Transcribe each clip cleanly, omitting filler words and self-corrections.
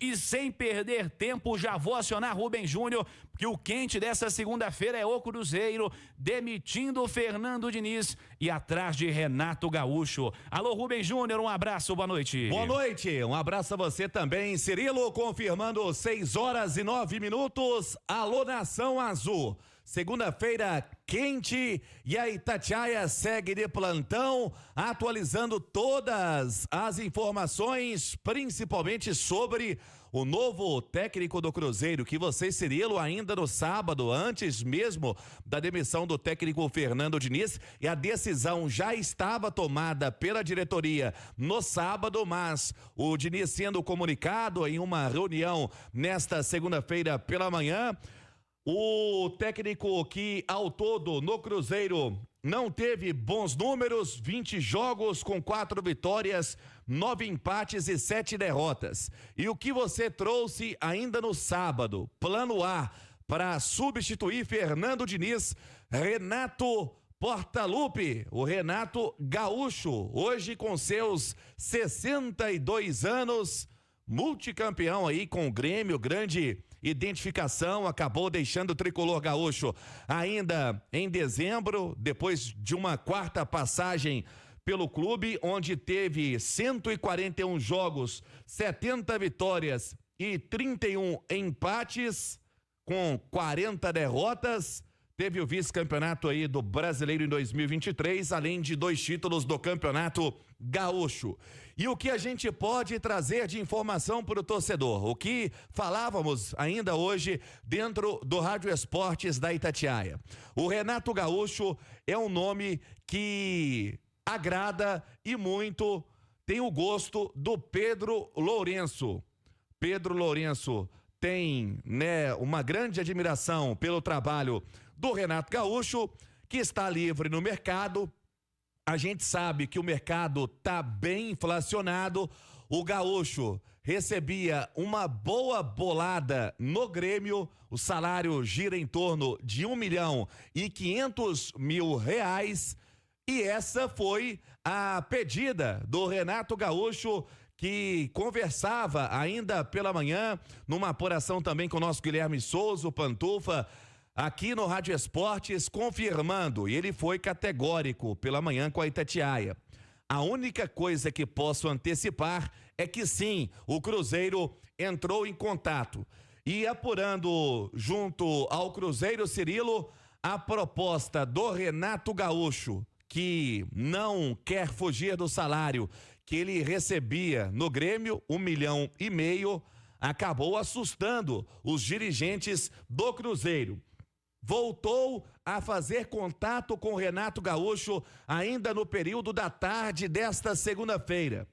E sem perder tempo, já vou acionar Rubem Júnior, que o quente dessa segunda-feira é o Cruzeiro, demitindo o Fernando Diniz e atrás de Renato Gaúcho. Alô, Rubem Júnior, um abraço, boa noite. Boa noite, um abraço a você também, Cirilo, confirmando 6h09. Alô, Nação Azul. Segunda-feira quente e a Itatiaia segue de plantão, atualizando todas as informações, principalmente sobre o novo técnico do Cruzeiro, que você, Cirilo, ainda no sábado, antes mesmo da demissão do técnico Fernando Diniz, e a decisão já estava tomada pela diretoria no sábado, mas o Diniz sendo comunicado em uma reunião nesta segunda-feira pela manhã. O técnico que ao todo no Cruzeiro não teve bons números, 20 jogos com 4 vitórias, 9 empates e 7 derrotas. E o que você trouxe ainda no sábado? Plano A para substituir Fernando Diniz, Renato Portaluppi, o Renato Gaúcho, hoje com seus 62 anos, multicampeão aí com o Grêmio, grande identificação, acabou deixando o tricolor gaúcho ainda em dezembro, depois de uma quarta passagem pelo clube, onde teve 141 jogos, 70 vitórias e 31 empates, com 40 derrotas. Teve o vice-campeonato aí do Brasileiro em 2023, além de 2 títulos do Campeonato Gaúcho. E o que a gente pode trazer de informação para o torcedor? O que falávamos ainda hoje dentro do Rádio Esportes da Itatiaia. O Renato Gaúcho é um nome que agrada e muito tem o gosto do Pedro Lourenço. Pedro Lourenço tem, né, uma grande admiração pelo trabalho do Renato Gaúcho, que está livre no mercado. A gente sabe que o mercado tá bem inflacionado. O Gaúcho recebia uma boa bolada no Grêmio, o salário gira em torno de R$1.500.000, e essa foi a pedida do Renato Gaúcho, que conversava ainda pela manhã, numa apuração também com o nosso Guilherme Souza, o Pantufa, aqui no Rádio Esportes, confirmando, e ele foi categórico pela manhã com a Itatiaia. A única coisa que posso antecipar é que sim, o Cruzeiro entrou em contato. E apurando junto ao Cruzeiro, Cirilo, a proposta do Renato Gaúcho, que não quer fugir do salário que ele recebia no Grêmio, R$1,5 milhão, acabou assustando os dirigentes do Cruzeiro. Voltou a fazer contato com Renato Gaúcho ainda no período da tarde desta segunda-feira.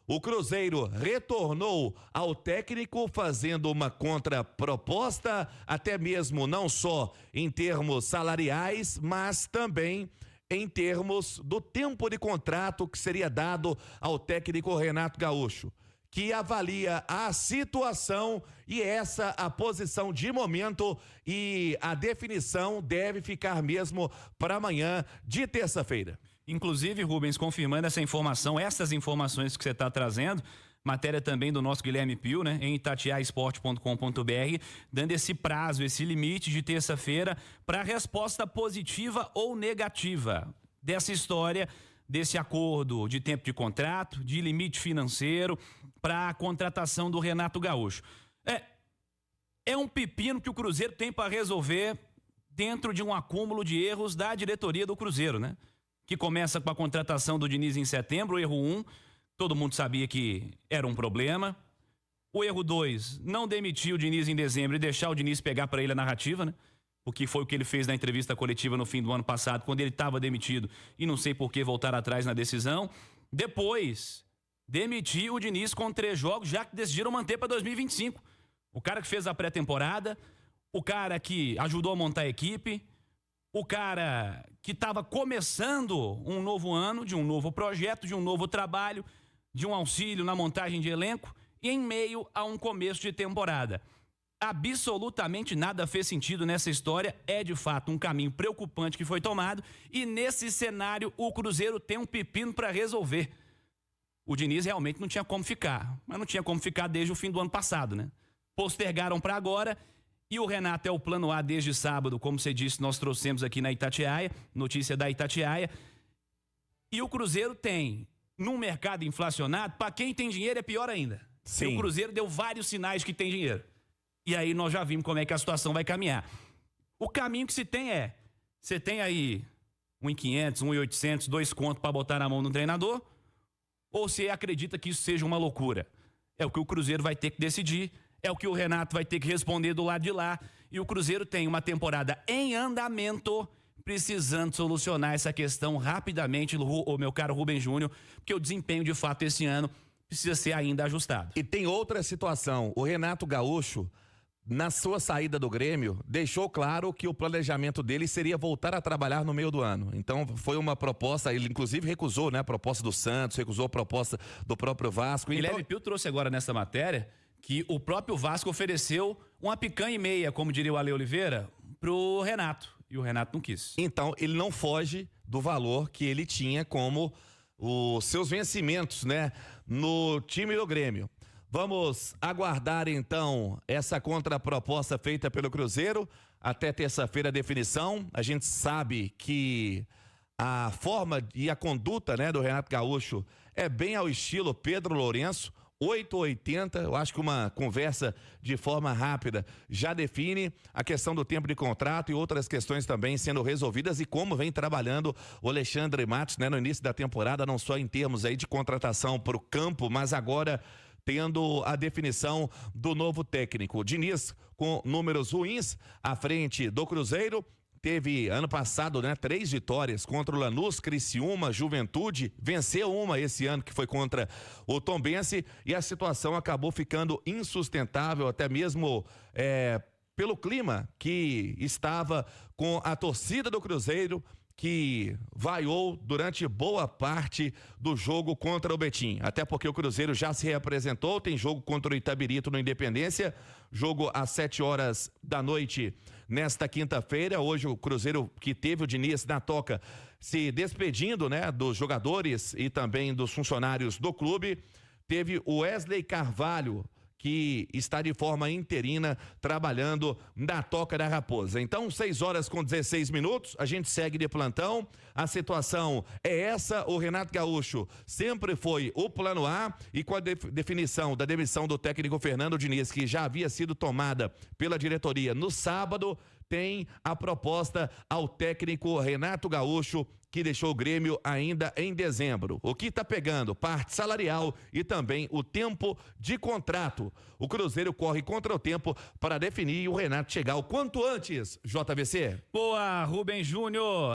O Cruzeiro retornou ao técnico fazendo uma contraproposta, até mesmo não só em termos salariais, mas também em termos do tempo de contrato que seria dado ao técnico Renato Gaúcho, que avalia a situação e essa a posição de momento, e a definição deve ficar mesmo para amanhã de terça-feira. Inclusive, Rubens, confirmando essa informação, essas informações que você está trazendo, matéria também do nosso Guilherme Pio, né, em itatiaesporte.com.br, dando esse prazo, esse limite de terça-feira para resposta positiva ou negativa dessa história, desse acordo de tempo de contrato, de limite financeiro para a contratação do Renato Gaúcho. É um pepino que o Cruzeiro tem para resolver dentro de um acúmulo de erros da diretoria do Cruzeiro, né? Que começa com a contratação do Diniz em setembro, o erro 1, todo mundo sabia que era um problema. O erro 2, não demitir o Diniz em dezembro e deixar o Diniz pegar para ele a narrativa, né? Porque foi o que ele fez na entrevista coletiva no fim do ano passado, quando ele estava demitido, e não sei por que voltar atrás na decisão. Depois, demitir o Diniz com 3 jogos, já que decidiram manter para 2025. O cara que fez a pré-temporada, o cara que ajudou a montar a equipe, o cara que estava começando um novo ano, de um novo projeto, de um novo trabalho, de um auxílio na montagem de elenco, e em meio a um começo de temporada. Absolutamente nada fez sentido nessa história, é de fato um caminho preocupante que foi tomado, e nesse cenário o Cruzeiro tem um pepino para resolver. o Diniz realmente não tinha como ficar. Mas não tinha como ficar desde o fim do ano passado, né? Postergaram para agora e o Renato é o plano A desde sábado, como você disse, nós trouxemos aqui na Itatiaia, notícia da Itatiaia. E o Cruzeiro tem, num mercado inflacionado, para quem tem dinheiro é pior ainda. Sim. E o Cruzeiro deu vários sinais que tem dinheiro. E aí nós já vimos como é que a situação vai caminhar. O caminho que se tem é, você tem aí 1.500, 1.800, 2 contos para botar na mão do treinador, ou você acredita que isso seja uma loucura? É o que o Cruzeiro vai ter que decidir, é o que o Renato vai ter que responder do lado de lá. E o Cruzeiro tem uma temporada em andamento, precisando solucionar essa questão rapidamente, o meu caro Rubem Júnior, porque o desempenho de fato esse ano precisa ser ainda ajustado. E tem outra situação, o Renato Gaúcho, na sua saída do Grêmio, deixou claro que o planejamento dele seria voltar a trabalhar no meio do ano. Então foi uma proposta, ele inclusive recusou, né, a proposta do Santos, recusou a proposta do próprio Vasco. E então... Guilherme Pio trouxe agora nessa matéria que o próprio Vasco ofereceu uma picanha e meia, como diria o Ale Oliveira, pro Renato. E o Renato não quis. Então ele não foge do valor que ele tinha como os seus vencimentos, né, no time do Grêmio. Vamos aguardar então essa contraproposta feita pelo Cruzeiro até terça-feira a definição. A gente sabe que a forma e a conduta, né, do Renato Gaúcho é bem ao estilo Pedro Lourenço, 880, eu acho que uma conversa de forma rápida já define a questão do tempo de contrato e outras questões também sendo resolvidas e como vem trabalhando o Alexandre Matos, né, no início da temporada, não só em termos aí de contratação para o campo, mas agora tendo a definição do novo técnico. Diniz, com números ruins à frente do Cruzeiro, teve ano passado, né, 3 vitórias contra o Lanús, Criciúma, Juventude, venceu uma esse ano que foi contra o Tombense e a situação acabou ficando insustentável até mesmo pelo clima que estava com a torcida do Cruzeiro, que vaiou durante boa parte do jogo contra o Betim, até porque o Cruzeiro já se reapresentou, tem jogo contra o Itabirito no Independência, jogo às 7h da noite nesta quinta-feira. Hoje o Cruzeiro, que teve o Diniz na toca, se despedindo, né, dos jogadores e também dos funcionários do clube, teve o Wesley Carvalho, que está de forma interina trabalhando na Toca da Raposa. Então, 6h16, a gente segue de plantão. A situação é essa, o Renato Gaúcho sempre foi o plano A e com a definição da demissão do técnico Fernando Diniz, que já havia sido tomada pela diretoria no sábado, tem a proposta ao técnico Renato Gaúcho, que deixou o Grêmio ainda em dezembro. O que está pegando? Parte salarial e também o tempo de contrato. O Cruzeiro corre contra o tempo para definir e o Renato chegar o quanto antes, JVC. Boa, Rubem Júnior.